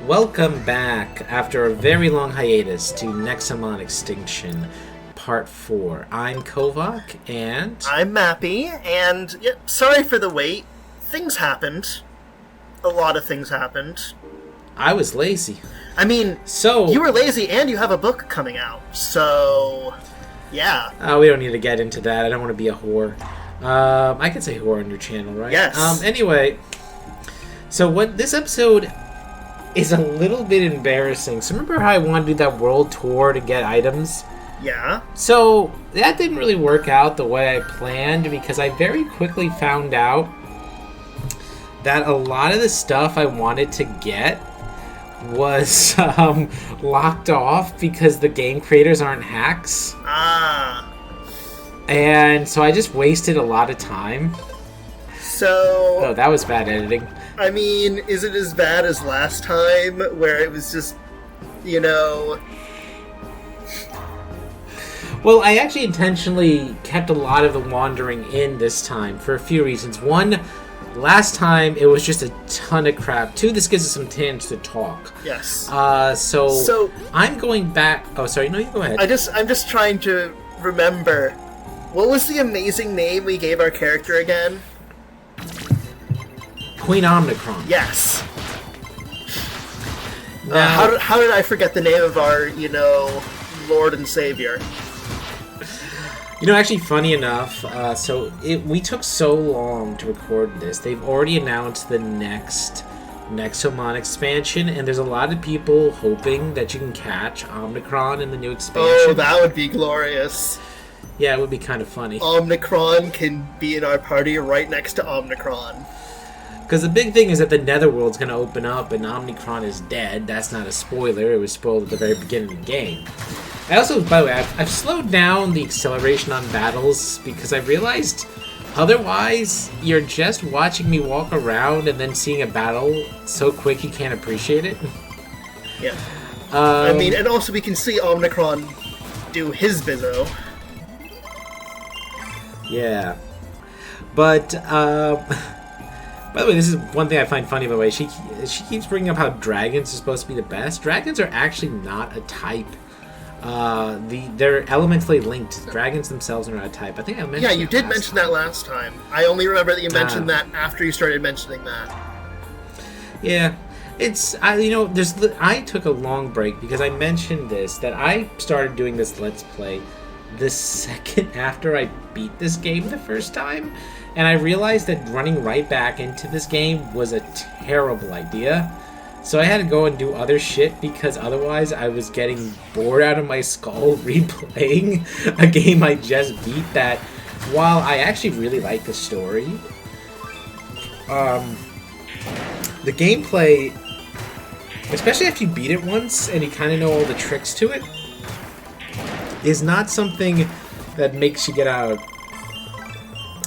Welcome back after a very long hiatus to Nexomon Extinction Part 4. I'm Kovac, and... I'm Mappy, and sorry for the wait. Things happened. A lot of things happened. I was lazy. I mean, so you were lazy and you have a book coming out, so... yeah. We don't need to get into that. I don't want to be a whore. I can say whore on your channel, right? Yes. Anyway, so what this episode is a little bit embarrassing. So remember how I wanted to do that world tour to get items? Yeah. So that didn't really work out the way I planned because I very quickly found out that a lot of the stuff I wanted to get was locked off because the game creators aren't hacks. Ah. And so I just wasted a lot of time. So... oh, that was bad editing. I mean, is it as bad as last time, where it was just, you know... Well, I actually intentionally kept a lot of the wandering in this time for a few reasons. One, last time it was just a ton of crap. Two, this gives us some chance to talk. Yes. So I'm going back... oh, sorry, no, you go ahead. I'm just trying to remember. What was the amazing name we gave our character again? Queen Omnicron. Yes. Now, How did I forget the name of our, Lord and Savior? Actually, funny enough, we took so long to record this. They've already announced the next Nexomon expansion, and there's a lot of people hoping that you can catch Omnicron in the new expansion. Oh, that would be glorious. Yeah, it would be kind of funny. Omnicron can be in our party right next to Omnicron. Because the big thing is that the Netherworld's going to open up and Omnicron is dead. That's not a spoiler. It was spoiled at the very beginning of the game. I also, by the way, I've slowed down the acceleration on battles because I realized otherwise you're just watching me walk around and then seeing a battle so quick you can't appreciate it. Yeah. And also we can see Omnicron do his bizzo. Yeah. But, by the way, this is one thing I find funny, by the way. She keeps bringing up how dragons are supposed to be the best. Dragons are actually not a type. They're elementally linked. Dragons themselves are not a type. I think I mentioned yeah, you did mention that last time. I only remember that you mentioned that after you started mentioning that. Yeah. I took a long break because I mentioned this, that I started doing this Let's Play the second after I beat this game the first time. And I realized that running right back into this game was a terrible idea. So I had to go and do other shit because otherwise I was getting bored out of my skull replaying a game I just beat that, while I actually really like the story, the gameplay, especially after you beat it once and you kind of know all the tricks to it, is not something that makes you get out.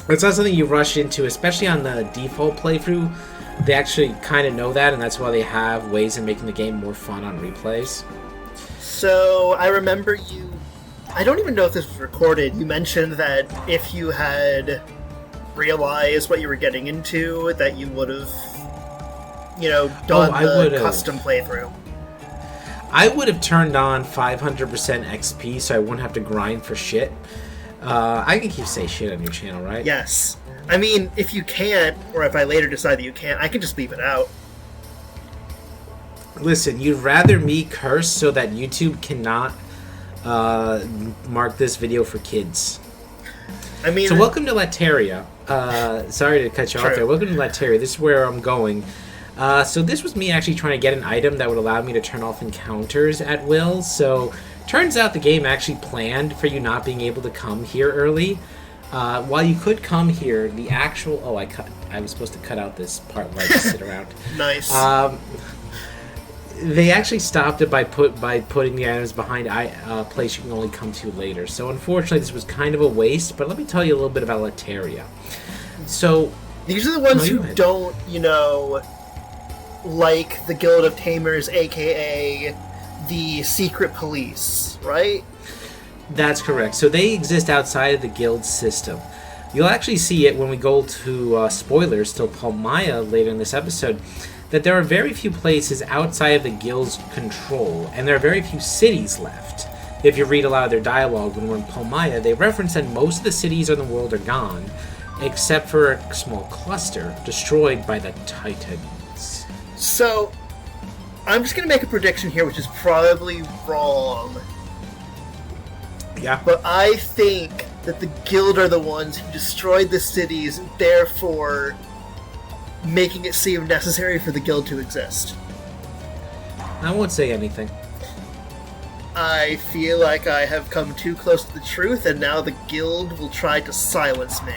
It's not something you rush into, especially on the default playthrough. They actually kind of know that, and that's why they have ways of making the game more fun on replays. So, I remember you... I don't even know if this was recorded. You mentioned that if you had realized what you were getting into, that you would have, done the custom playthrough. I would have turned on 500% XP so I wouldn't have to grind for shit. I can keep saying shit on your channel, right? Yes. I mean, if you can't, or if I later decide that you can't, I can just leave it out. Listen, you'd rather me curse so that YouTube cannot mark this video for kids. I mean... so welcome to Lateria. Sorry to cut you off there. Welcome to Lateria. This is where I'm going. So this was me actually trying to get an item that would allow me to turn off encounters at will. So turns out the game actually planned for you not being able to come here early. While you could come here, the actual... oh, I was supposed to cut out this part where I just sit around. Nice. They actually stopped it by putting the items behind a place you can only come to later. So unfortunately, this was kind of a waste. But let me tell you a little bit about Lateria. So these are the ones who don't, like the Guild of Tamers, aka the secret police, right? That's correct. So they exist outside of the guild system. You'll actually see it when we go to spoilers till Palmaya later in this episode. that there are very few places outside of the guild's control, and there are very few cities left. If you read a lot of their dialogue when we're in Palmyra, they reference that most of the cities in the world are gone, except for a small cluster destroyed by the Titans. So, I'm just going to make a prediction here, which is probably wrong. Yeah. But I think that the guild are the ones who destroyed the cities, therefore making it seem necessary for the guild to exist. I won't say anything. I feel like I have come too close to the truth, and now the guild will try to silence me.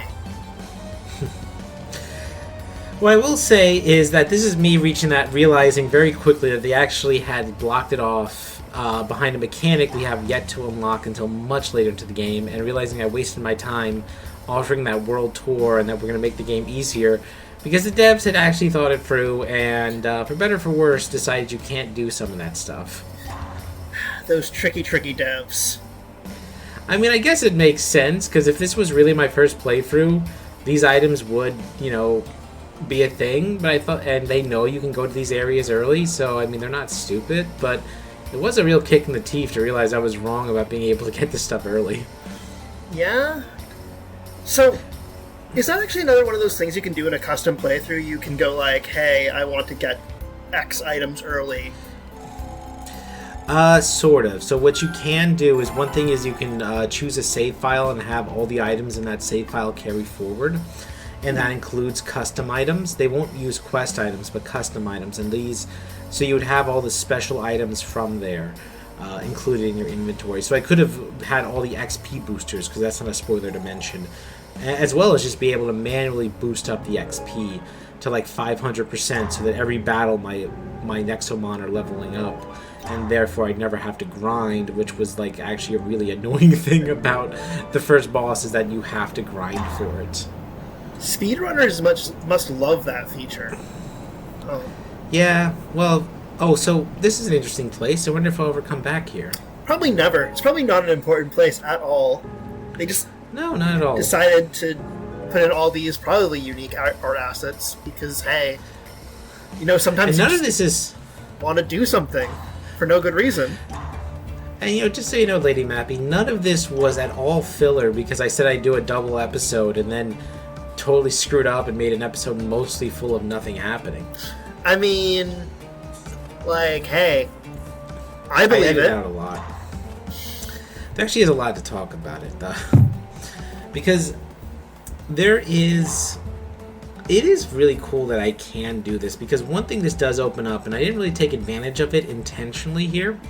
What I will say is that this is me realizing very quickly that they actually had blocked it off behind a mechanic we have yet to unlock until much later into the game, and realizing I wasted my time offering that world tour and that we're going to make the game easier because the devs had actually thought it through and, for better or for worse, decided you can't do some of that stuff. Those tricky devs. I mean, I guess it makes sense, because if this was really my first playthrough, these items would, be a thing, but I thought, and they know you can go to these areas early, so, I mean, they're not stupid, but it was a real kick in the teeth to realize I was wrong about being able to get this stuff early. Yeah? So, is that actually another one of those things you can do in a custom playthrough? You can go like, hey, I want to get X items early. Sort of. So what you can do is, one thing is you can choose a save file and have all the items in that save file carry forward. And that includes custom items. They won't use quest items, but custom items. And these, so you would have all the special items from there, included in your inventory. So I could have had all the XP boosters, because that's not a spoiler to mention, as well as just be able to manually boost up the XP to like 500%, so that every battle my Nexomon are leveling up. And therefore I'd never have to grind, which was like actually a really annoying thing about the first boss, is that you have to grind for it. Speedrunners must love that feature. Oh. Yeah, well, so this is an interesting place. I wonder if I'll ever come back here. Probably never. It's probably not an important place at all. They just not at all. Decided to put in all these probably unique art assets because, hey, sometimes and none of this is want to do something for no good reason. And, just so you know, Lady Mappy, none of this was at all filler because I said I'd do a double episode and then totally screwed up and made an episode mostly full of nothing happening. I mean, like, hey, I believe it. Out a lot. There actually is a lot to talk about it, though. Because it is really cool that I can do this, because one thing this does open up, and I didn't really take advantage of it intentionally here,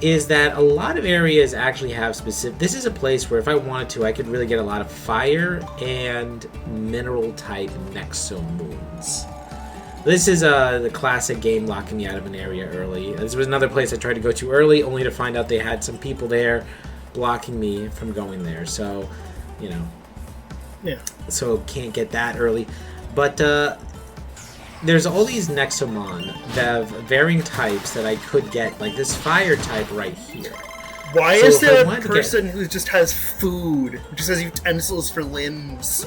is that a lot of areas actually have this is a place where if I wanted to, I could really get a lot of fire and mineral type Nexomoons. This is the classic game locking me out of an area early. This was another place I tried to go to early, only to find out they had some people there blocking me from going there. So, yeah. So can't get that early. But there's all these Nexomon that have varying types that I could get, like this fire type right here. Why is there a person who just has food, who just has utensils for limbs?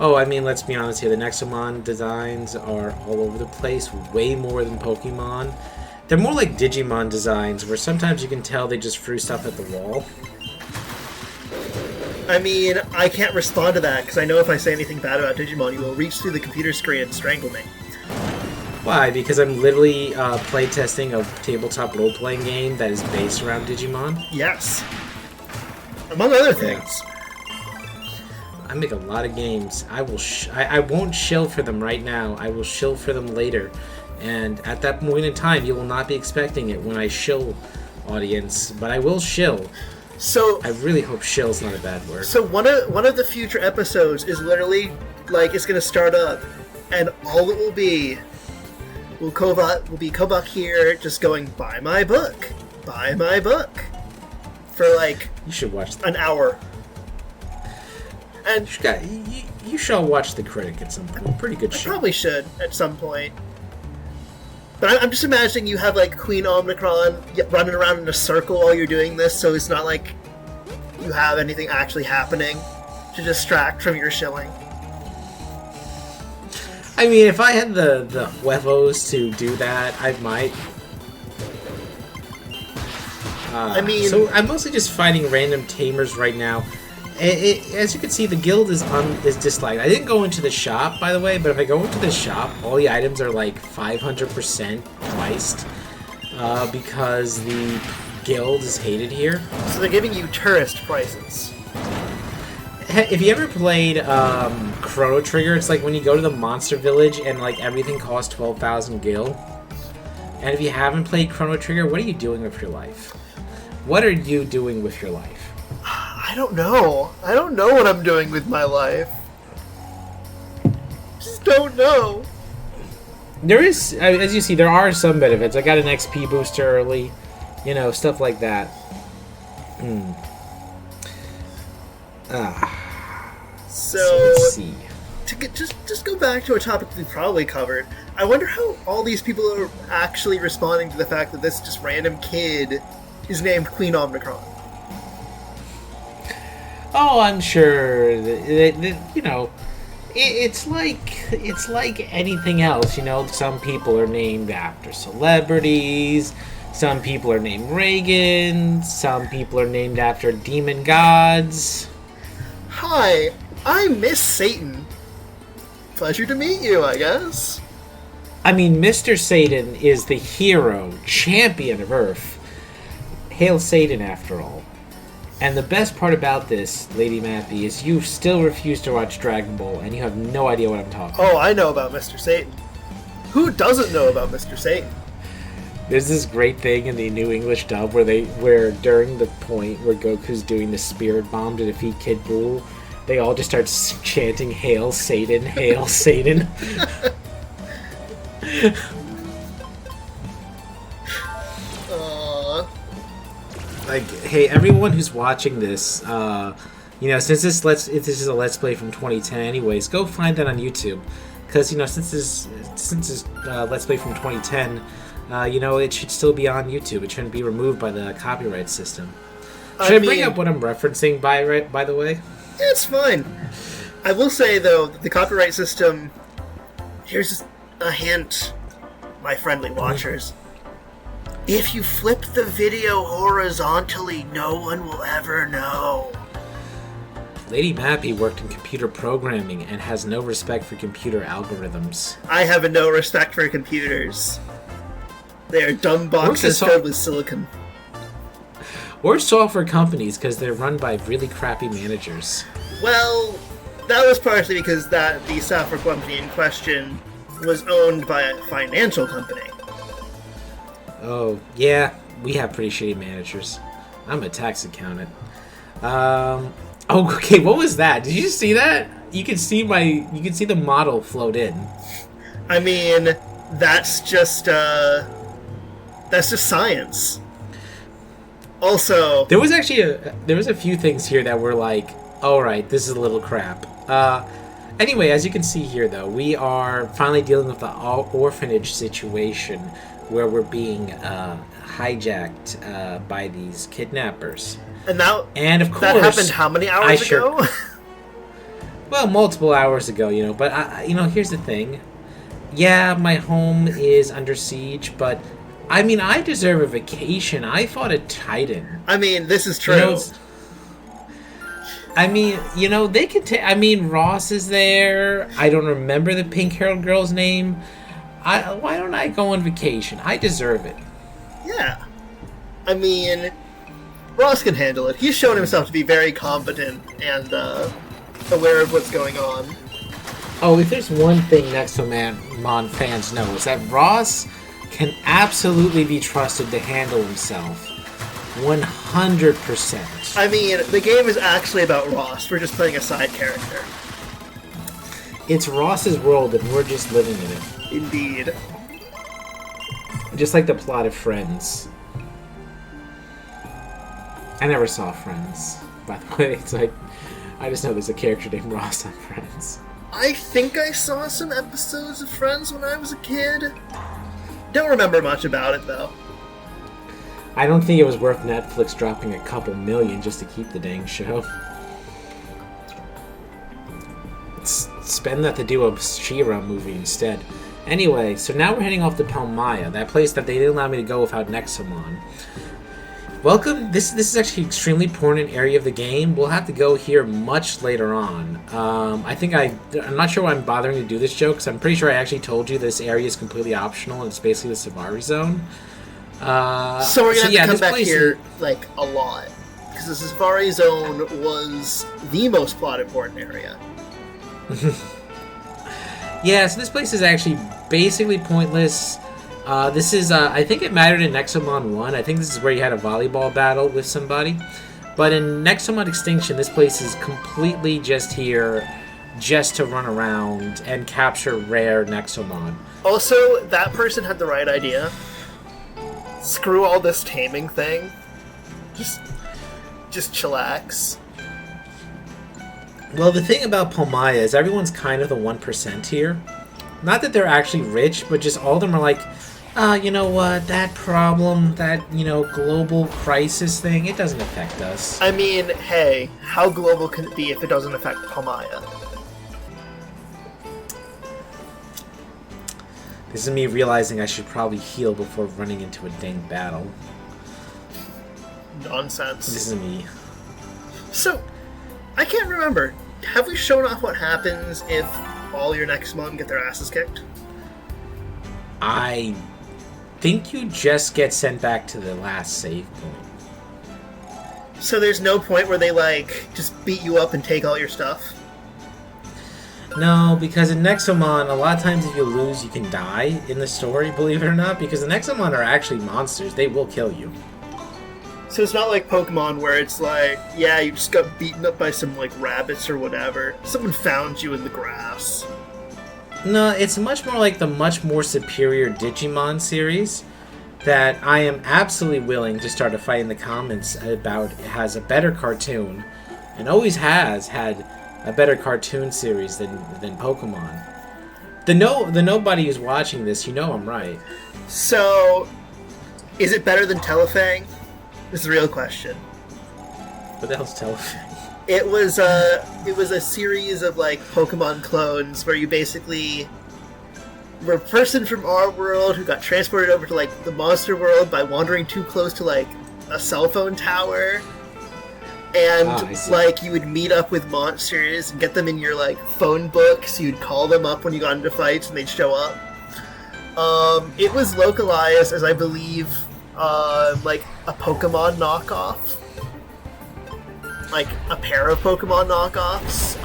Oh, I mean, let's be honest here. The Nexomon designs are all over the place, way more than Pokemon. They're more like Digimon designs, where sometimes you can tell they just threw stuff at the wall. I mean, I can't respond to that, because I know if I say anything bad about Digimon, you will reach through the computer screen and strangle me. Why? Because I'm literally playtesting a tabletop role-playing game that is based around Digimon? Yes. Among other things. I make a lot of games. I won't shill for them right now. I will shill for them later. And at that point in time, you will not be expecting it when I shill, audience. But I will shill. So I really hope shill's not a bad word. So one of the future episodes is literally like it's gonna start up, and all it will be will be Kobach here just going, buy my book, for like you should watch an hour. And you shall watch The Critic at some point. Pretty good show. I probably should at some point. But I'm just imagining you have like Queen Omnicron running around in a circle while you're doing this, so it's not like you have anything actually happening to distract from your shilling. I mean, if I had the huevos to do that, I might. I mean... So I'm mostly just fighting random tamers right now. As you can see, the guild is disliked. I didn't go into the shop, by the way, but if I go into the shop, all the items are like 500% priced because the guild is hated here. So they're giving you tourist prices. If you ever played Chrono Trigger, it's like when you go to the monster village and like everything costs 12,000 gil. And if you haven't played Chrono Trigger, what are you doing with your life? What are you doing with your life? I don't know. I don't know what I'm doing with my life. Just don't know. There is, as you see, there are some benefits. I got an XP booster early, you know, stuff like that. So let's see. Just go back to a topic we probably covered. I wonder how all these people are actually responding to the fact that this just random kid is named Queen Omnicron. Oh, I'm sure that you know, it's like anything else. You know, some people are named after celebrities. Some people are named Reagan. Some people are named after demon gods. Hi, I'm Miss Satan. Pleasure to meet you, I guess. I mean, Mr. Satan is the hero, champion of Earth. Hail Satan, after all. And the best part about this, Lady Mappy, is you still refuse to watch Dragon Ball, and you have no idea what I'm talking about. Oh, I know about Mr. Satan. Who doesn't know about Mr. Satan? There's this great thing in the New English dub where during the point where Goku's doing the spirit bomb to defeat Kid Buu, they all just start chanting "Hail Satan, Hail Satan." Like, hey, everyone who's watching this, you know, since this is a Let's Play from 2010, anyways, go find that on YouTube, because you know, since this Let's Play from 2010, you know, it should still be on YouTube. It shouldn't be removed by the copyright system. Should I bring up what I'm referencing by the way? It's fine. I will say though, the copyright system. Here's a hint, my friendly watchers. If you flip the video horizontally, no one will ever know. Lady Mappy worked in computer programming and has no respect for computer algorithms. I have no respect for computers. They are dumb boxes filled with silicon. Or software companies, because they're run by really crappy managers. Well, that was partially because the software company in question was owned by a financial company. Oh, yeah, we have pretty shitty managers. I'm a tax accountant. Oh, okay, what was that? Did you see that? You can see the model float in. I mean, that's just science. Also, there was a few things here that were like, all right, this is a little crap. Anyway, as you can see here, though, we are finally dealing with the orphanage situation where we're being hijacked by these kidnappers. And of course, that happened how many hours ago? Well, multiple hours ago, you know. But you know, here's the thing. Yeah, my home is under siege, but I mean, I deserve a vacation. I fought a Titan. I mean, this is true. You know, I mean, you know, they could take. I mean, Ross is there. I don't remember the pink-haired girl's name. Why don't I go on vacation? I deserve it. Yeah. I mean, Ross can handle it. He's shown himself to be very competent and aware of what's going on. Oh, if there's one thing Nexomon fans know, is that Ross can absolutely be trusted to handle himself. 100%. I mean, the game is actually about Ross. We're just playing a side character. It's Ross's world and we're just living in it. Indeed. Just like the plot of Friends. I never saw Friends, by the way. It's like, I just know there's a character named Ross on Friends. I think I saw some episodes of Friends when I was a kid. Don't remember much about it, though. I don't think it was worth Netflix dropping a couple million just to keep the dang show. spend that to do a She-Ra movie instead. Anyway, so now we're heading off to Palmyra, that place that they didn't allow me to go without Nexomon. Welcome. This is actually an extremely important area of the game. We'll have to go here much later on. I'm not sure why I'm bothering to do this joke, because I'm pretty sure I actually told you this area is completely optional and it's basically the Safari Zone. So we're gonna have to come back here like a lot, because the Safari Zone was the most plot important area. Yeah, so this place is actually basically pointless. This is, I think it mattered in Nexomon 1. I think this is where you had a volleyball battle with somebody. But in Nexomon Extinction, this place is completely just here just to run around and capture rare Nexomon. Also, that person had the right idea. Screw all this taming thing. Just chillax. Well, the thing about Palmyra is everyone's kind of the 1% here. Not that they're actually rich, but just all of them are like, you know what, that problem, that, global crisis thing, it doesn't affect us. I mean, hey, how global can it be if it doesn't affect Palmyra? This is me realizing I should probably heal before running into a dang battle. Nonsense. This is me. So, I can't remember. Have we shown off what happens if all your Nexomon get their asses kicked? I think you just get sent back to the last save point. So there's no point where they, just beat you up and take all your stuff? No, because in Nexomon, a lot of times if you lose, you can die in the story, believe it or not, because the Nexomon are actually monsters. They will kill you. So it's not like Pokemon where it's like, yeah, you just got beaten up by some, rabbits or whatever. Someone found you in the grass. No, it's much more like the much more superior Digimon series that I am absolutely willing to start a fight in the comments about. It has a better cartoon, and always has had a better cartoon series than Pokemon. The nobody who's watching this, I'm right. So, is it better than Telefang? This is the real question. What the hell's Telefang? It was a series of Pokemon clones where you basically were a person from our world who got transported over to the monster world by wandering too close to a cell phone tower, and you would meet up with monsters and get them in your phone book, so you'd call them up when you got into fights and they'd show up. It was localized as, I believe, a Pokemon knockoff. A pair of Pokemon knockoffs.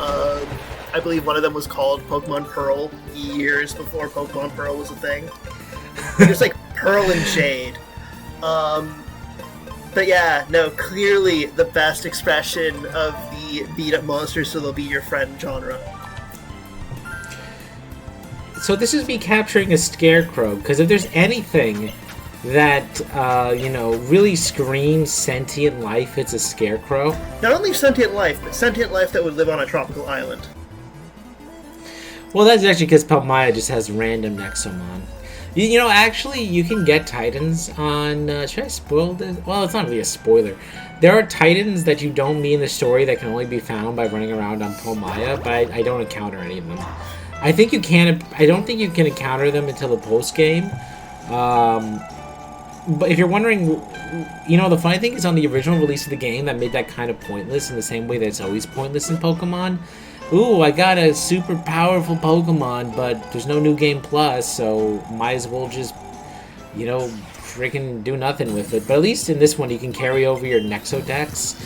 I believe one of them was called Pokemon Pearl years before Pokemon Pearl was a thing. It was Pearl and Jade. But yeah, no, clearly the best expression of the beat-up monsters so they'll be your friend genre. So this is me capturing a scarecrow, because if there's anything that, really screams sentient life, it's a scarecrow. Not only sentient life, but sentient life that would live on a tropical island. Well, that's actually because Palmyra just has random Nexomon. Actually, you can get Titans on... should I spoil this? Well, it's not really a spoiler. There are Titans that you don't meet in the story that can only be found by running around on Palmyra, but I don't encounter any of them. I think you can... I don't think you can encounter them until the post-game. But if you're wondering, the funny thing is on the original release of the game that made that kind of pointless in the same way that it's always pointless in Pokemon. Ooh, I got a super powerful Pokemon, but there's no New Game Plus, so might as well just, freaking do nothing with it. But at least in this one, you can carry over your Nexodex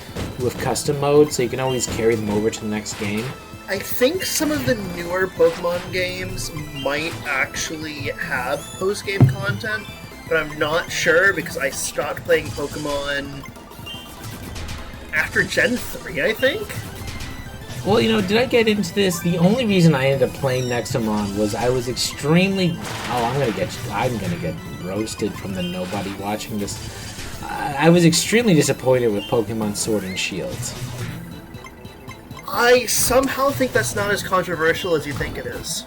with custom mode, so you can always carry them over to the next game. I think some of the newer Pokemon games might actually have post-game content, but I'm not sure because I stopped playing Pokemon after Gen 3, I think? Well, did I get into this? The only reason I ended up playing Nexomon was I was extremely... I'm gonna get roasted from the nobody watching this. I was extremely disappointed with Pokemon Sword and Shield. I somehow think that's not as controversial as you think it is.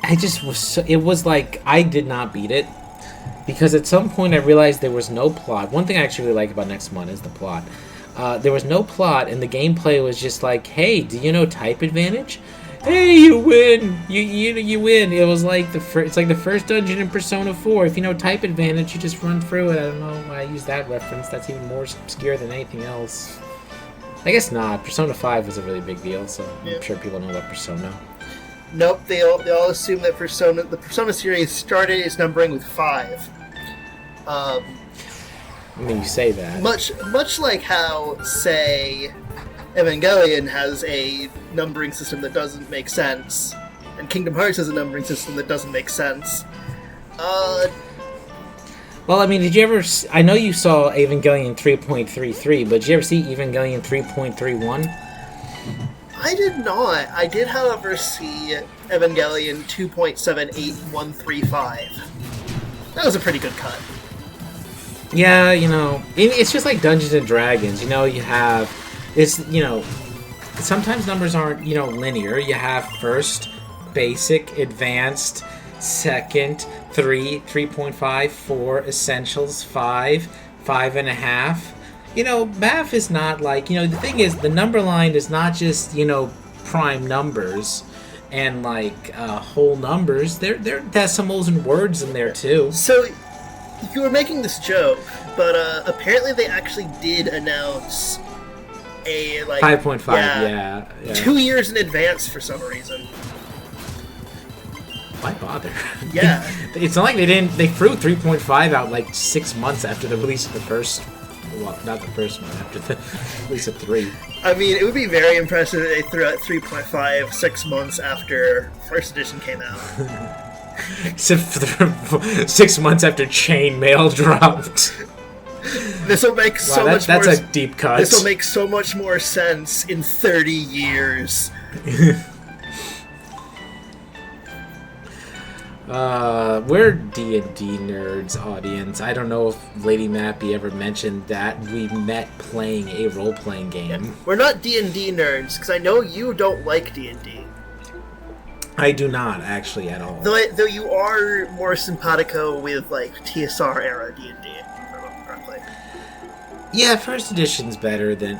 I just was... it was I did not beat it. Because at some point I realized there was no plot. One thing I actually really like about Nexomon is the plot. There was no plot, and the gameplay was just hey, do you know Type Advantage? hey, you win! You win. It was like it's like the first dungeon in Persona 4. If you know type advantage, you just run through it. I don't know why I use that reference. That's even more obscure than anything else. I guess not. Persona 5 was a really big deal, so I'm sure people know about Persona. Nope, they all assume that the Persona series started its numbering with 5. I mean, you say that. Much like how, say, Evangelion has a numbering system that doesn't make sense, and Kingdom Hearts has a numbering system that doesn't make sense. Well, I mean, did you ever... I know you saw Evangelion 3.33, but did you ever see Evangelion 3.31? I did not. I did, however, see Evangelion 2.78135. That was a pretty good cut. Yeah, you know, it's just like Dungeons and Dragons. You know, you have... It's, you know... Sometimes numbers aren't, you know, linear. You have first, basic, advanced, second, 3, 3.5, 4, essentials, 5, 5.5. You know, math is not like, you know, the thing is, the number line is not just, you know, prime numbers and like whole numbers. There are decimals and words in there too. So, you were making this joke, but apparently they actually did announce a, like... 5.5, yeah. 2 years in advance for some reason. Why bother? Yeah. It's not like they threw 3.5 out like 6 months after the release of the first... Well, not the first one, after the release of 3. I mean, it would be very impressive if they threw out 3.5 6 months after First Edition came out. 6 months after Chainmail dropped. This will make That's a deep cut. This will make so much more sense in 30 years. We're D&D nerds, audience. I don't know if Lady Mappy ever mentioned that we met playing a role-playing game. Yeah. We're not D&D nerds, because I know you don't like D&D. I do not, actually, at all. Though you are more simpatico with, like, TSR era D&D, if I remember correctly. Yeah, first edition's better than...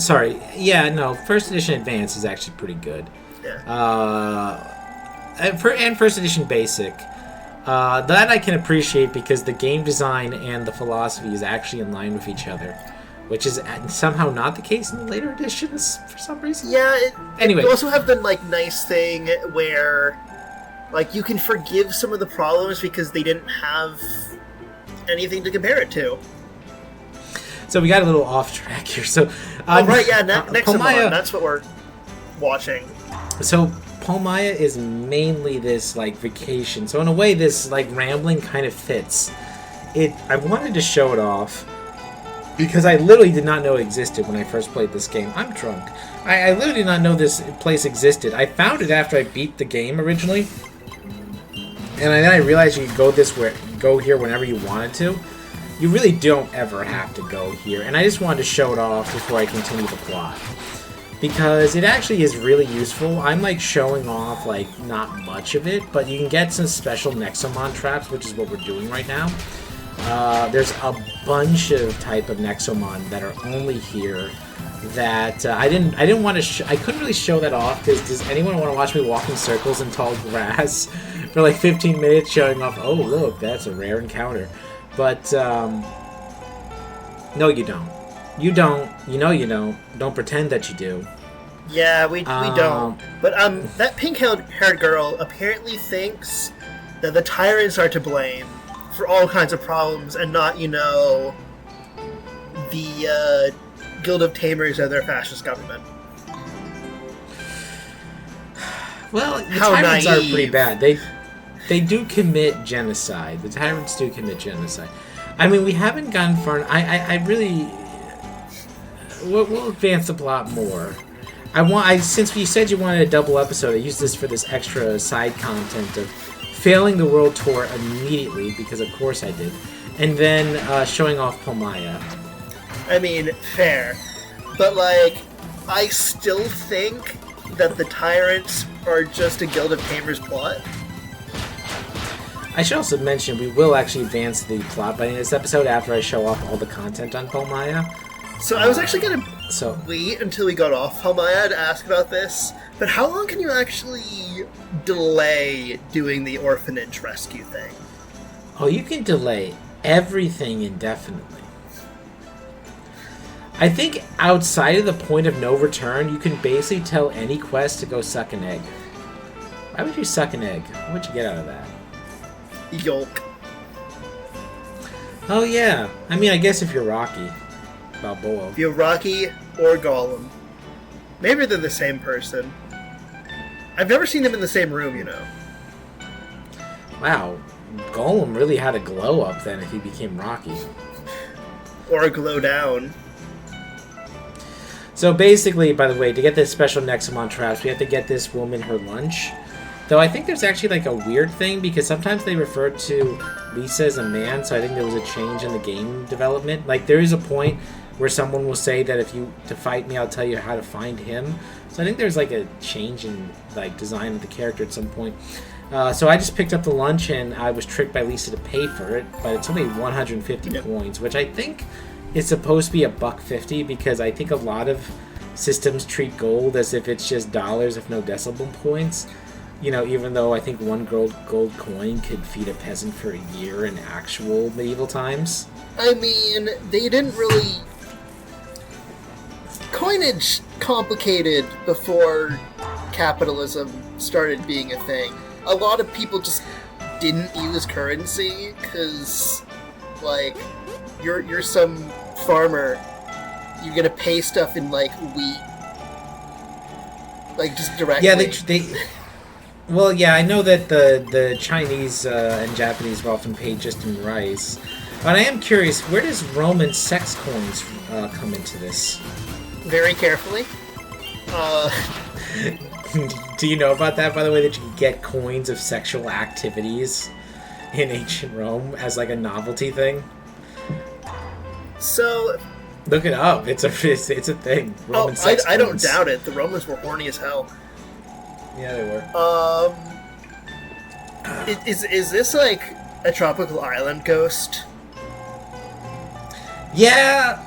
sorry. Yeah, no, first edition advanced is actually pretty good. Yeah. And first edition basic. That I can appreciate because the game design and the philosophy is actually in line with each other, which is somehow not the case in the later editions for some reason. Yeah. Anyway, you also have the like nice thing where, like, you can forgive some of the problems because they didn't have anything to compare it to. So we got a little off track here. So, right, yeah, Nexomon, that's what we're watching. So Pomaya is mainly this like vacation. So in a way, this like rambling kind of fits. I wanted to show it off because I literally did not know it existed when I first played this game. I'm drunk. I literally did not know this place existed. I found it after I beat the game originally, and then I realized you could go here whenever you wanted to. You really don't ever have to go here, and I just wanted to show it off before I continue the plot. Because it actually is really useful. I'm like showing off like not much of it, but you can get some special Nexomon traps, which is what we're doing right now. There's a bunch of type of Nexomon that are only here that I didn't want to. I couldn't really show that off because does anyone want to watch me walk in circles in tall grass for like 15 minutes showing off? Oh look, that's a rare encounter. But no, you don't. You don't. You know you don't. Don't pretend that you do. Yeah, we don't. But that pink-haired girl apparently thinks that the tyrants are to blame for all kinds of problems, and not, you know, the Guild of Tamers or their fascist government. Well, the tyrants are pretty bad. They do commit genocide. The tyrants do commit genocide. I mean, we haven't gone far. I really. We'll advance the plot more. Since you said you wanted a double episode, I used this for this extra side content of failing the world tour immediately, because of course I did, and then showing off Pomaya. I mean, fair. But, like, I still think that the tyrants are just a Guild of Tamers plot. I should also mention we will actually advance the plot by the end of this episode after I show off all the content on Pomaya. So I was actually gonna So wait until we got off Palmaya to ask about this, but how long can you actually delay doing the orphanage rescue thing? Oh, you can delay everything indefinitely. I think outside of the point of no return, you can basically tell any quest to go suck an egg. Why would you suck an egg? What would you get out of that? Yolk. Oh yeah. I mean, I guess if you're Rocky Balboa. If you're Rocky or Gollum. Maybe they're the same person. I've never seen them in the same room, you know. Wow. Gollum really had a glow up then if he became Rocky. Or a glow down. So basically, by the way, to get this special Nexomon traps, we have to get this woman her lunch. Though I think there's actually like a weird thing because sometimes they refer to Lisa as a man, so I think there was a change in the game development. Like there is a point where someone will say that if you to fight me, I'll tell you how to find him. So I think there's like a change in like design of the character at some point. So I just picked up the lunch and I was tricked by Lisa to pay for it, but it's only 150 coins, which I think is supposed to be $1.50 because I think a lot of systems treat gold as if it's just dollars if no decimal points. You know, even though I think one gold coin could feed a peasant for a year in actual medieval times. I mean, they didn't really... Coinage complicated before capitalism started being a thing. A lot of people just didn't use currency because, like, you're some farmer. You're gonna pay stuff in like wheat, like just directly. Yeah, they well, yeah, I know that the Chinese and Japanese were often paid just in rice. But I am curious, where does Roman sex coins come into this? Very carefully. Do you know about that, by the way, that you can get coins of sexual activities in ancient Rome as like a novelty thing? So... Look it up. It's a thing. Roman sex I don't coins. doubt it. The Romans were horny as hell. Yeah, they were. Is this like a tropical island ghost? Yeah,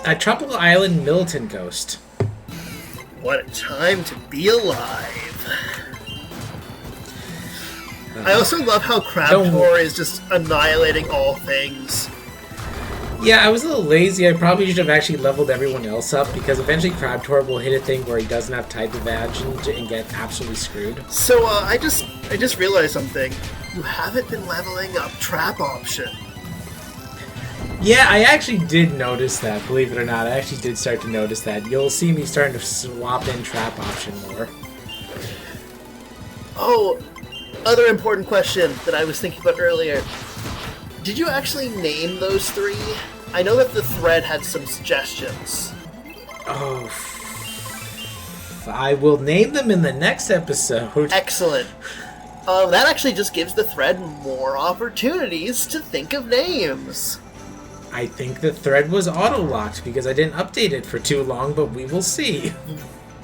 a tropical island militant ghost. What a time to be alive. I also love how Crabtor is just annihilating all things. Yeah, I was a little lazy. I probably should have actually leveled everyone else up because eventually Crabtor will hit a thing where he doesn't have type advantage and get absolutely screwed. So I just realized something. You haven't been leveling up trap option. Yeah, I actually did notice that, believe it or not. I actually did start to notice that. You'll see me starting to swap in trap option more. Oh, other important question that I was thinking about earlier. Did you actually name those three? I know that the thread had some suggestions. Oh, I will name them in the next episode. Excellent. That actually just gives the thread more opportunities to think of names. I think the thread was auto-locked because I didn't update it for too long, but we will see.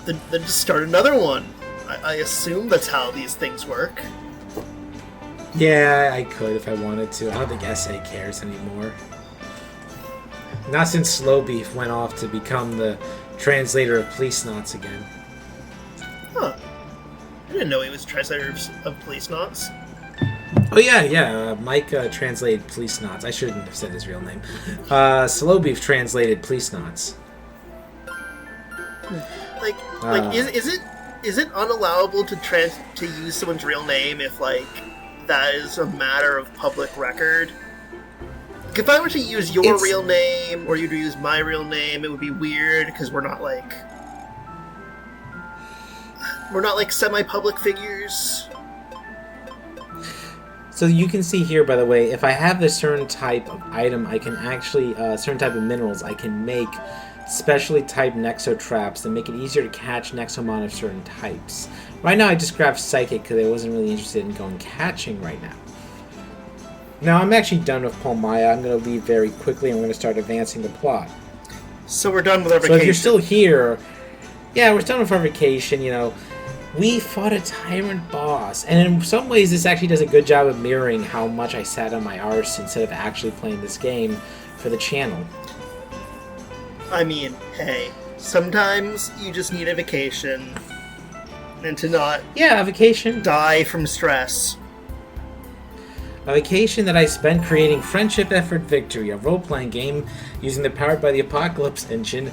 Then just start another one. I assume that's how these things work. Yeah, I could if I wanted to. I don't think SA cares anymore. Not since Slow Beef went off to become the translator of police knots again. Huh. I didn't know he was translator of police knots. Oh yeah. Mike translated police knots. I shouldn't have said his real name. Slow Beef translated police knots. Is it unallowable to use someone's real name if like that is a matter of public record? If I were to use your real name or you to use my real name, it would be weird because we're not like semi-public figures. So you can see here, by the way, if I have a certain type of item, I can actually, certain type of minerals, I can make specially typed Nexo traps that make it easier to catch Nexomon of certain types. Right now I just grabbed Psychic because I wasn't really interested in going catching right now. Now I'm actually done with Palmaya. I'm going to leave very quickly and we're going to start advancing the plot. So we're done with our vacation. So if you're still here, yeah, we're done with our vacation, you know. We fought a tyrant boss, and in some ways this actually does a good job of mirroring how much I sat on my arse instead of actually playing this game for the channel. I mean, hey, sometimes you just need a vacation and to not Yeah, a vacation. die from stress. A vacation that I spent creating Friendship Effort Victory, a role-playing game using the Powered by the Apocalypse engine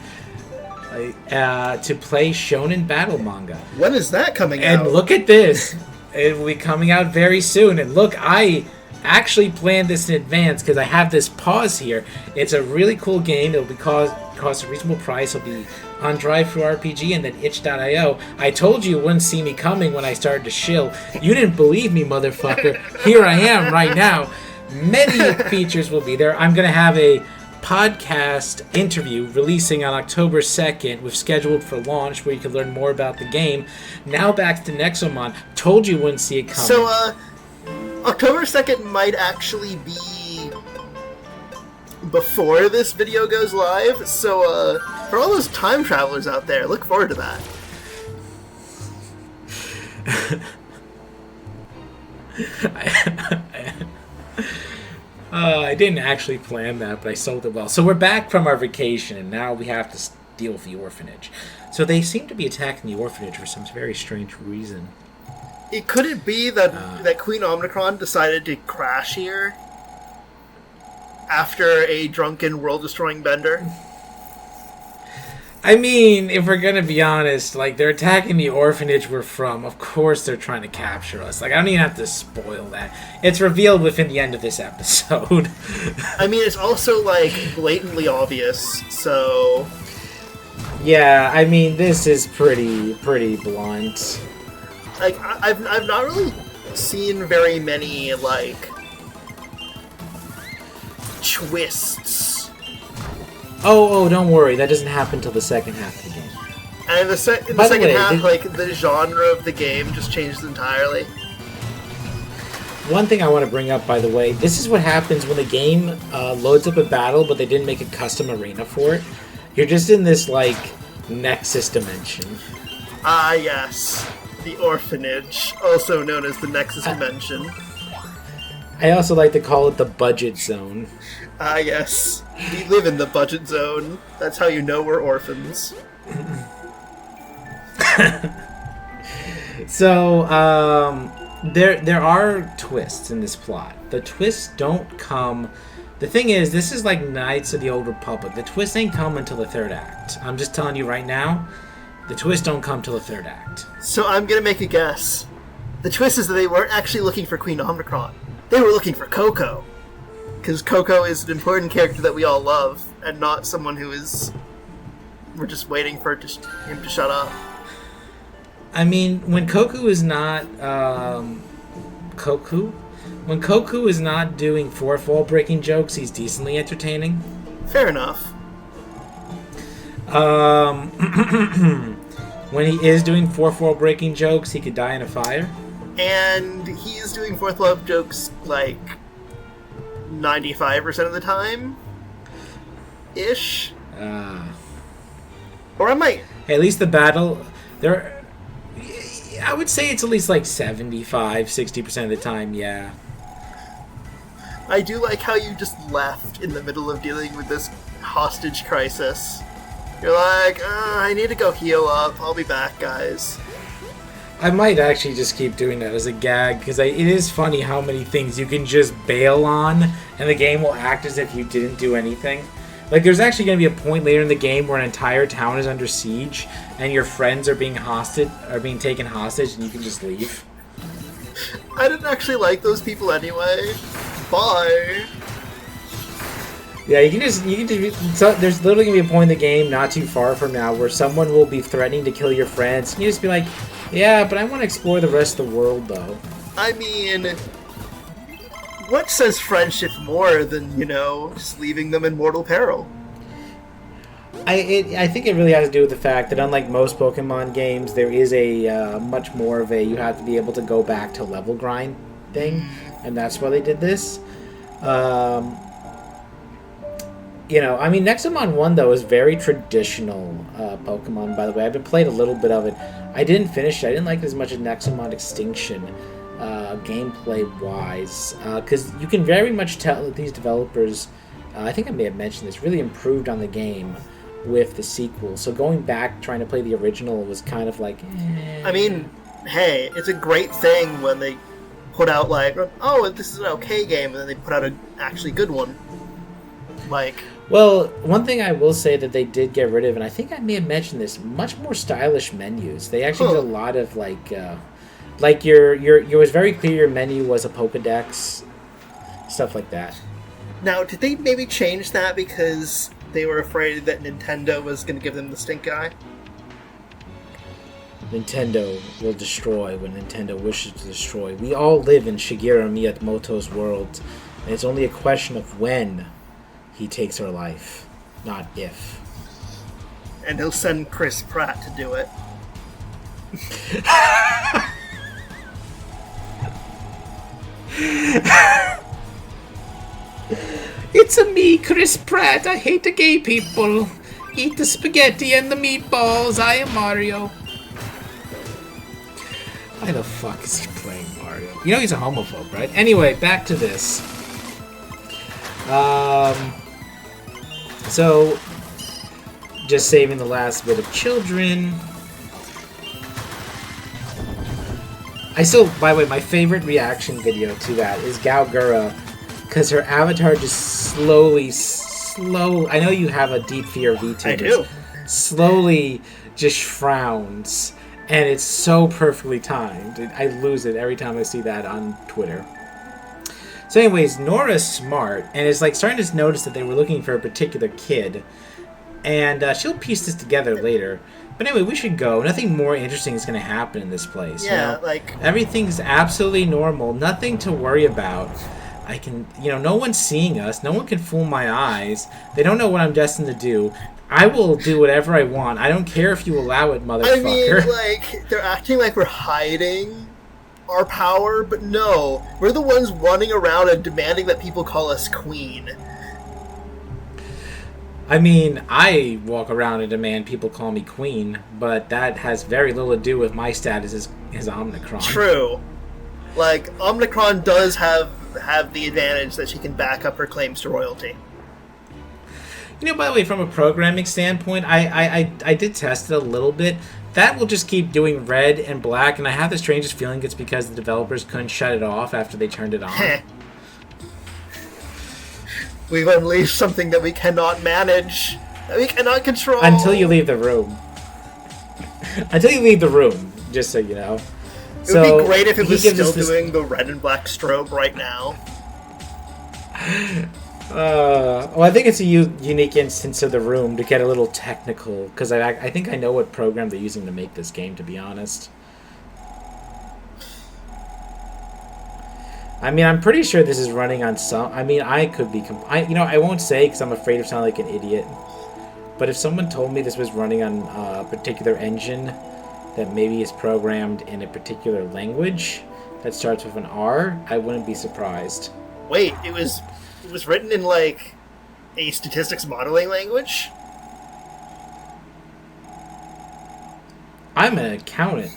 to play shonen battle manga. When is that coming out? And look at this. It will be coming out very soon. And look, I actually planned this in advance because I have this pause here. It's a really cool game. It'll be cost a reasonable price. It'll be on Drive-Thru-RPG and then itch.io. I told you wouldn't see me coming when I started to shill. You didn't believe me, motherfucker. Here I am right now. Many features will be there. I'm going to have a podcast interview releasing on October 2nd with scheduled for launch where you can learn more about the game. Now back to Nexomon. Told you wouldn't see it coming. So, October 2nd might actually be before this video goes live, so, for all those time travelers out there, look forward to that. I didn't actually plan that, but I sold it well. So we're back from our vacation, and now we have to deal with the orphanage. So they seem to be attacking the orphanage for some very strange reason. Could it be that Queen Omnicron decided to crash here after a drunken, world-destroying bender? I mean, if we're gonna be honest, like, they're attacking the orphanage we're from. Of course they're trying to capture us. Like, I don't even have to spoil that. It's revealed within the end of this episode. I mean, it's also, like, blatantly obvious, so... Yeah, I mean, this is pretty blunt. Like, I've not really seen very many, like, twists. Oh, don't worry. That doesn't happen until the second half of the game. And in the second half, like, the genre of the game just changes entirely. One thing I want to bring up, by the way, this is what happens when the game loads up a battle, but they didn't make a custom arena for it. You're just in this, like, Nexus dimension. Ah, yes. The orphanage, also known as the Nexus dimension. I also like to call it the budget zone. Ah, yes. We live in the budget zone. That's how you know we're orphans. So, there are twists in this plot. The twists don't come... The thing is, this is like Knights of the Old Republic. The twists ain't come until the third act. I'm just telling you right now, the twists don't come till the third act. So I'm gonna make a guess. The twist is that they weren't actually looking for Queen Omnicron. They were looking for Coco. Because Coco is an important character that we all love, and not someone who is... We're just waiting for him to shut up. I mean, when Koku is not... When Koku is not doing fourth wall breaking jokes, he's decently entertaining. Fair enough. When he is doing fourth wall breaking jokes, he could die in a fire. And he is doing fourth wall jokes, like, 95% of the time? Ish? Or I might... Hey, at least the battle... I would say it's at least like 75-60% of the time, yeah. I do like how you just left in the middle of dealing with this hostage crisis. You're like, I need to go heal up. I'll be back, guys. I might actually just keep doing that as a gag, because it is funny how many things you can just bail on, and the game will act as if you didn't do anything. Like, there's actually going to be a point later in the game where an entire town is under siege, and your friends are being taken hostage, and you can just leave. I didn't actually like those people anyway. Bye. Yeah, you can just so there's literally going to be a point in the game not too far from now where someone will be threatening to kill your friends, and you just be like, yeah, but I want to explore the rest of the world, though. I mean... What says friendship more than, just leaving them in mortal peril? I think it really has to do with the fact that unlike most Pokemon games, there is a much more of a you have to be able to go back to level grind thing, and that's why they did this. I mean, Nexomon 1, though, is very traditional Pokemon, by the way. I've played a little bit of it. I didn't finish it. I didn't like it as much as Nexomon Extinction. Gameplay-wise, because you can very much tell that these developers, I think I may have mentioned this, really improved on the game with the sequel. So going back trying to play the original was kind of like, I mean, hey, it's a great thing when they put out like, oh, this is an okay game, and then they put out an actually good one. Like, well, one thing I will say that they did get rid of, and I think I may have mentioned this, much more stylish menus. They actually did a lot of like your it was very clear your menu was a Pokedex, stuff like that. Now, did they maybe change that because they were afraid that Nintendo was going to give them the stink eye? Nintendo will destroy when Nintendo wishes to destroy. We all live in Shigeru Miyamoto's world, and it's only a question of when he takes our life, not if. And he'll send Chris Pratt to do it. It's a me, Chris Pratt. I hate the gay people. Eat the spaghetti and the meatballs. I am Mario. Why the fuck is he playing Mario? You know he's a homophobe, right? Anyway, back to this. So, just saving the last bit of children. I still, by the way, my favorite reaction video to that is Galgura, because her avatar just slowly, I know you have a deep fear of VTubers. I do. Slowly just frowns, and it's so perfectly timed. I lose it every time I see that on Twitter. So anyways, Nora's smart, and is like starting to notice that they were looking for a particular kid, and she'll piece this together later. But anyway, we should go. Nothing more interesting is going to happen in this place. Yeah, you know? like... Everything's absolutely normal. Nothing to worry about. I can... You know, no one's seeing us. No one can fool my eyes. They don't know what I'm destined to do. I will do whatever I want. I don't care if you allow it, motherfucker. I mean, like, they're acting like we're hiding our power, but no. We're the ones running around and demanding that people call us queen. I mean, I walk around and demand people call me queen, but that has very little to do with my status as Omnicron. True. Like, Omnicron does have the advantage that she can back up her claims to royalty. You know, by the way, from a programming standpoint, I did test it a little bit. That will just keep doing red and black, and I have the strangest feeling it's because the developers couldn't shut it off after they turned it on. We've unleashed something that we cannot manage, that we cannot control. Until you leave the room. Until you leave the room, just so you know. It would be great if it was still doing the red and black strobe right now. Well, I think it's a unique instance of the room to get a little technical, because I think I know what program they're using to make this game, to be honest. I mean, I'm pretty sure this is running on some... I mean, I could be... I won't say because I'm afraid of sounding like an idiot. But if someone told me this was running on a particular engine that maybe is programmed in a particular language that starts with an R, I wouldn't be surprised. Wait, it was written in, like, a statistics modeling language? I'm an accountant.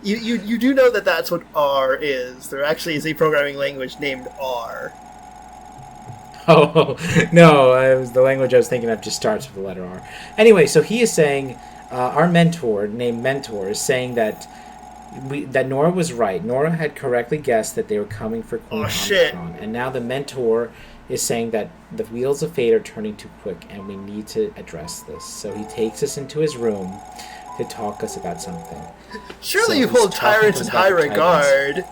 You do know that that's what R is. There actually is a programming language named R. Oh, no, it was the language I was thinking of just starts with the letter R. Anyway, so he is saying, our mentor, named Mentor, is saying that Nora was right. Nora had correctly guessed that they were coming for Queen Omnicron. And now the Mentor is saying that the wheels of fate are turning too quick, and we need to address this. So he takes us into his room to talk us about something. Surely you hold tyrants in high regard.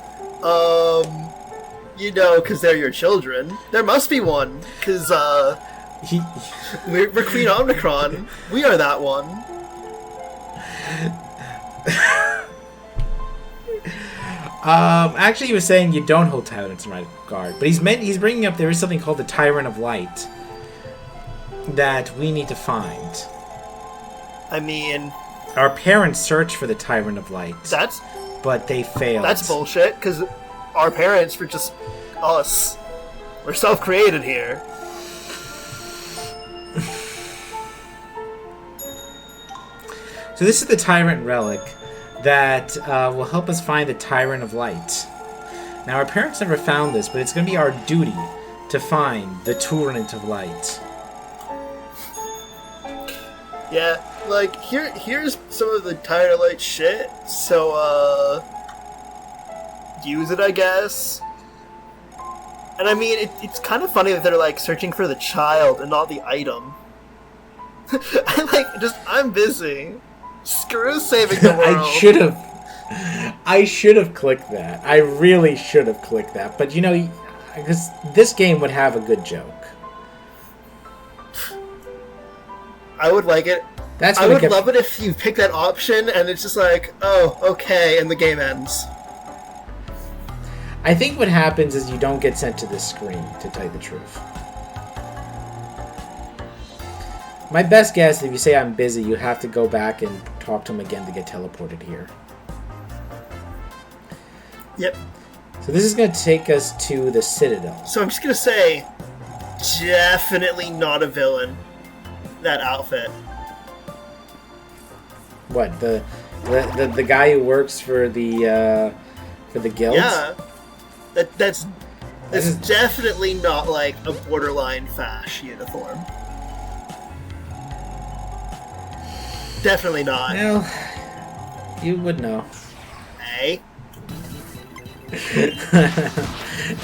You know, because they're your children. There must be one, because we're Queen Omnicron. We are that one. Actually, he was saying you don't hold tyrants in high regard, but he's bringing up there is something called the Tyrant of Light that we need to find. I mean, our parents searched for the Tyrant of Light. But they failed. That's bullshit, because our parents were just us. We're self-created here. So this is the Tyrant Relic that will help us find the Tyrant of Light. Now, our parents never found this, but it's going to be our duty to find the Tyrant of Light. Yeah, like, here's some of the Tire Light shit, so, use it, I guess. And I mean, it's kind of funny that they're, like, searching for the child and not the item. I'm busy. Screw saving the world. I should have clicked that. I really should have clicked that. But, because this game would have a good joke. I would like it. I would love it if you pick that option and it's just like, oh, okay, and the game ends. I think what happens is you don't get sent to this screen, to tell you the truth. My best guess, if you say I'm busy, you have to go back and talk to him again to get teleported here. Yep. So this is going to take us to the Citadel. So I'm just going to say, definitely not a villain. That outfit. What, the guy who works for the guild? Yeah. That's definitely not like a borderline fash uniform. Definitely not. Well, you would know. Hey. Believe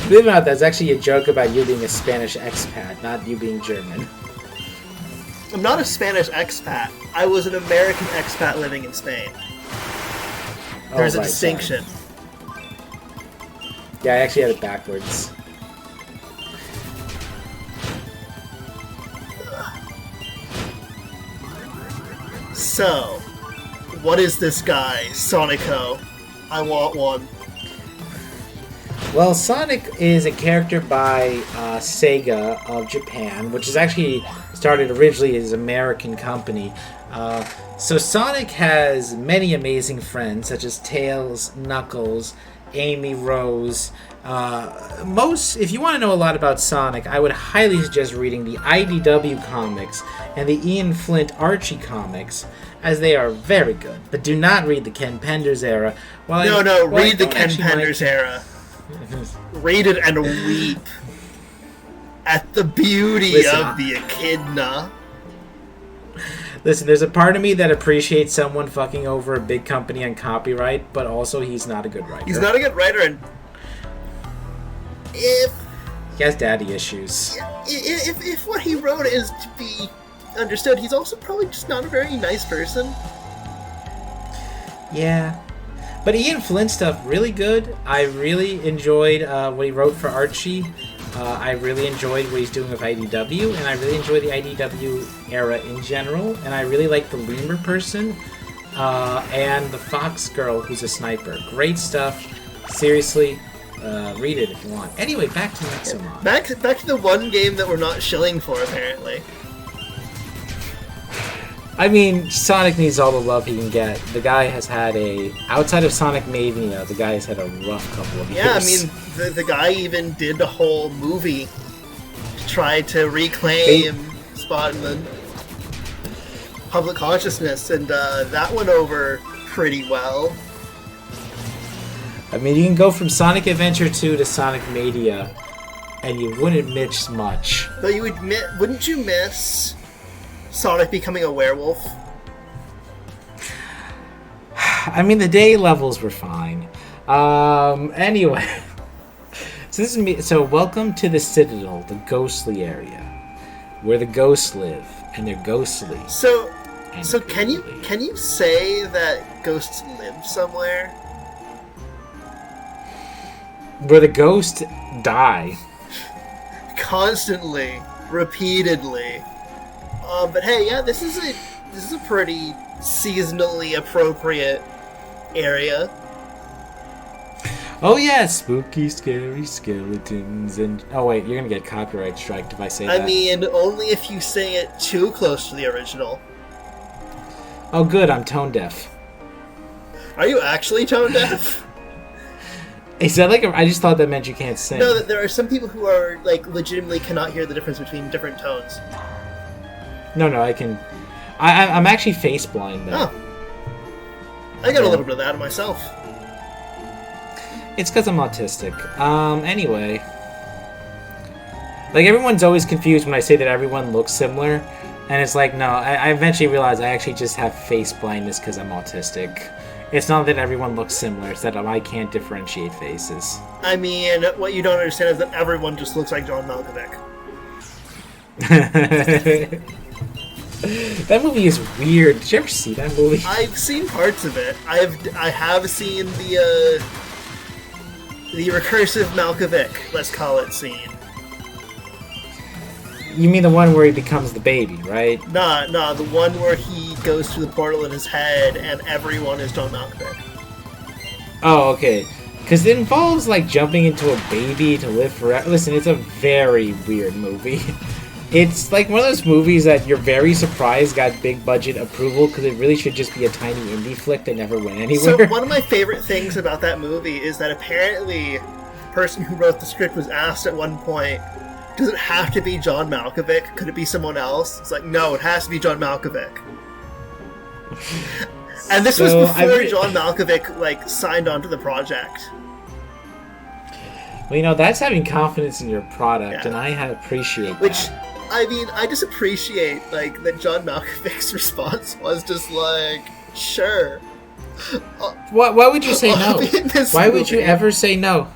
it or not, that's actually a joke about you being a Spanish expat, not you being German. I'm not a Spanish expat. I was an American expat living in Spain. There's a distinction. Sorry. Yeah, I actually had it backwards. So, what is this guy, Sonico? I want one. Well, Sonic is a character by Sega of Japan, which is actually started originally as an American company. So Sonic has many amazing friends, such as Tails, Knuckles, Amy Rose. If you want to know a lot about Sonic, I would highly suggest reading the IDW comics and the Ian Flint Archie comics, as they are very good. But do not read the Ken Penders era. Read the Ken Penders era. Read it and weep at the beauty of the echidna. Listen, there's a part of me that appreciates someone fucking over a big company on copyright, but also he's not a good writer. He's not a good writer, and if he has daddy issues. If what he wrote is to be understood, he's also probably just not a very nice person. Yeah. But Ian Flint stuff, really good. I really enjoyed what he wrote for Archie. I really enjoyed what he's doing with IDW, and I really enjoy the IDW era in general. And I really like the lemur person and the fox girl who's a sniper. Great stuff. Seriously, read it if you want. Anyway, back to Nexomon. Back to the one game that we're not shilling for, apparently. I mean, Sonic needs all the love he can get. The guy has had outside of Sonic Mania, the guy has had a rough couple of years. Yeah, I mean, the guy even did a whole movie to try to reclaim spot in the public consciousness, and that went over pretty well. I mean, you can go from Sonic Adventure 2 to Sonic Mania, and you wouldn't miss much. Though wouldn't you miss Sonic becoming a werewolf? I mean, the day levels were fine. Anyway, so welcome to the Citadel, the ghostly area, where the ghosts live, and they're ghostly. So can you say that ghosts live somewhere? Where the ghosts die. Constantly, repeatedly. But hey, yeah, this is a pretty seasonally appropriate area. Oh yeah, spooky, scary skeletons and... Oh wait, you're gonna get copyright striked if I say that. I mean, only if you say it too close to the original. Oh good, I'm tone deaf. Are you actually tone deaf? Is that I just thought that meant you can't sing. No, there are some people who are, legitimately cannot hear the difference between different tones. No, I can... I'm actually face blind, though. Oh. I got a little bit of that myself. It's because I'm autistic. Anyway. Everyone's always confused when I say that everyone looks similar. And it's like, no, I eventually realized I actually just have face blindness because I'm autistic. It's not that everyone looks similar, it's that I can't differentiate faces. I mean, what you don't understand is that everyone just looks like John Malkovich. That movie is weird. Did you ever see that movie? I've seen parts of it. I have seen the recursive Malkovich, let's call it, scene. You mean the one where he becomes the baby, right? Nah, the one where he goes through the portal in his head and everyone is John Malkovich. Oh, okay. Because it involves, like, jumping into a baby to live forever. Listen, it's a very weird movie. It's like one of those movies that you're very surprised got big budget approval because it really should just be a tiny indie flick that never went anywhere. So one of my favorite things about that movie is that apparently the person who wrote the script was asked at one point, does it have to be John Malkovich? Could it be someone else? It's like, no, it has to be John Malkovich. And this was before John Malkovich, like, signed on to the project. Well, you know, that's having confidence in your product, and I appreciate Which, that. I mean, I just appreciate, like, that John Malkovich's response was just like, sure. Why would you say no? Why would you ever say no?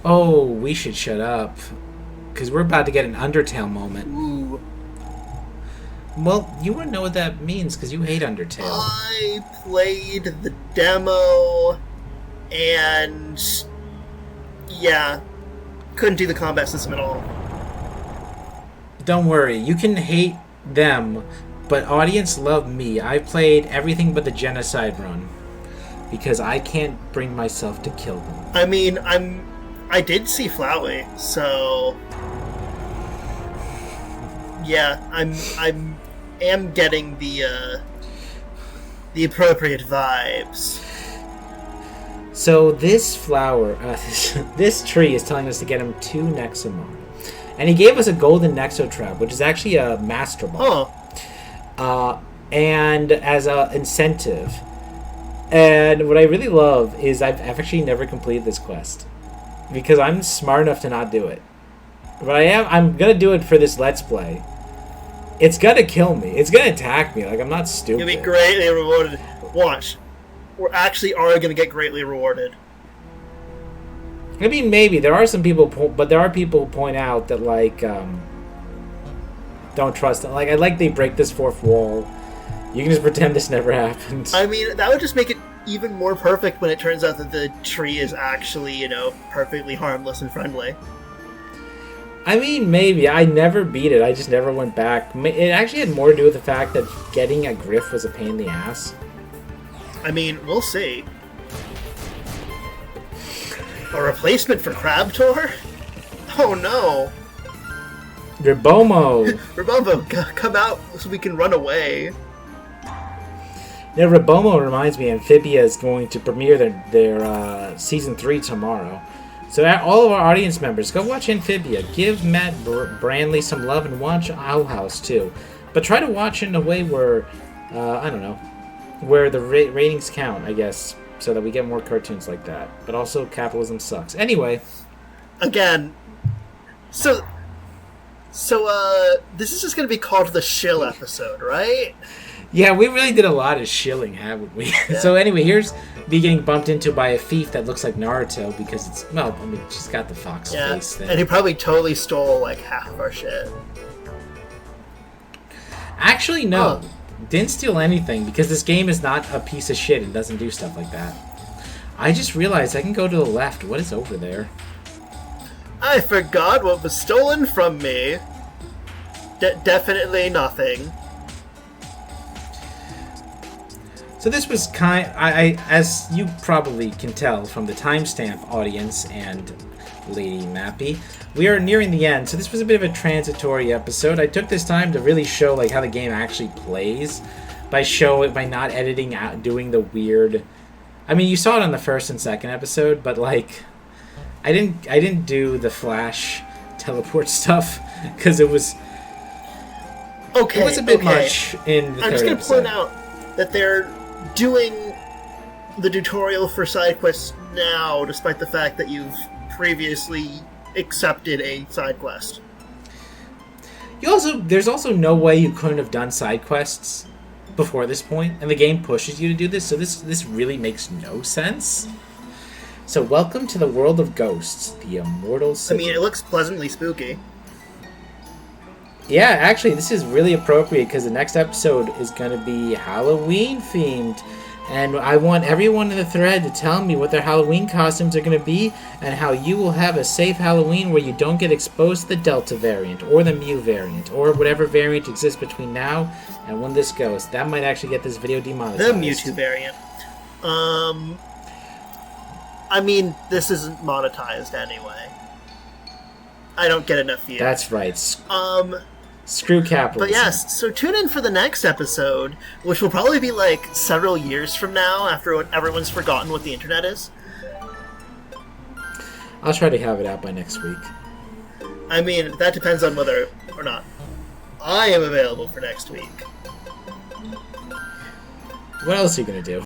Oh, we should shut up. Because we're about to get an Undertale moment. Ooh. Well, you wouldn't know what that means because you hate Undertale. I played the demo, and yeah, couldn't do the combat system at all. Don't worry, you can hate them, but audience love me. I played everything but the genocide run because I can't bring myself to kill them. I mean, I did see Flowey, so yeah, I am getting the appropriate vibes. So this flower, this tree is telling us to get him 2 Nexomon. And he gave us a golden Nexo Trap, which is actually a Master Ball. And as an incentive. And what I really love is I've actually never completed this quest. Because I'm smart enough to not do it. But I'm going to do it for this Let's Play. It's going to kill me. It's going to attack me. Like, I'm not stupid. You'll be greatly rewarded. Watch. We actually are going to get greatly rewarded. I mean, maybe. There are some people, but there are people who point out that, like, don't trust them. Like, I like they break this fourth wall. You can just pretend this never happened. I mean, that would just make it even more perfect when it turns out that the tree is actually, you know, perfectly harmless and friendly. I mean, maybe. I never beat it. I just never went back. It actually had more to do with the fact that getting a Griff was a pain in the ass. I mean, we'll see. A replacement for Crabtor? Oh no. Ribomo! Ribomo, come out so we can run away. Yeah, Ribomo reminds me Amphibia is going to premiere their Season 3 tomorrow. So all of our audience members, go watch Amphibia. Give Matt Brandley some love and watch Owl House too. But try to watch it in a way where, I don't know, where the ratings count, I guess, so that we get more cartoons like that. But also, capitalism sucks. Anyway. Again, so this is just going to be called the Shill episode, right? Yeah, we really did a lot of shilling, haven't we? Yeah. So anyway, here's me getting bumped into by a thief that looks like Naruto because it's, well, I mean, she's got the fox face thing. And he probably totally stole, like, half of our shit. Actually, no. Didn't steal anything because this game is not a piece of shit and doesn't do stuff like that. I just realized I can go to the left. What is over there? I forgot what was stolen from me. Definitely nothing. So this was I as you probably can tell from the timestamp, audience and Lady Mappy, we are nearing the end. So this was a bit of a transitory episode. I took this time to really show like how the game actually plays by not editing out, doing the weird. I mean, you saw it on the first and second episode, but like I didn't do the Flash teleport stuff because it was okay. It was a bit much in the I'm third just going to episode. point out that they're doing the tutorial for side quests now, despite the fact that you've previously accepted a side quest. There's also no way you couldn't have done side quests before this point, and the game pushes you to do this, so this really makes no sense. So welcome to the world of ghosts, the immortal city. I mean, it looks pleasantly spooky. Yeah, actually, this is really appropriate because the next episode is going to be Halloween themed. And I want everyone in the thread to tell me what their Halloween costumes are going to be and how you will have a safe Halloween where you don't get exposed to the Delta variant or the Mu variant or whatever variant exists between now and when this goes. That might actually get this video demonetized. The Mewtwo variant. I mean, this isn't monetized anyway. I don't get enough views. That's right. Screw capitalism. But yes, so tune in for the next episode, which will probably be like several years from now, after everyone's forgotten what the internet is. I'll try to have it out by next week. I mean, that depends on whether or not I am available for next week. What else are you going to do?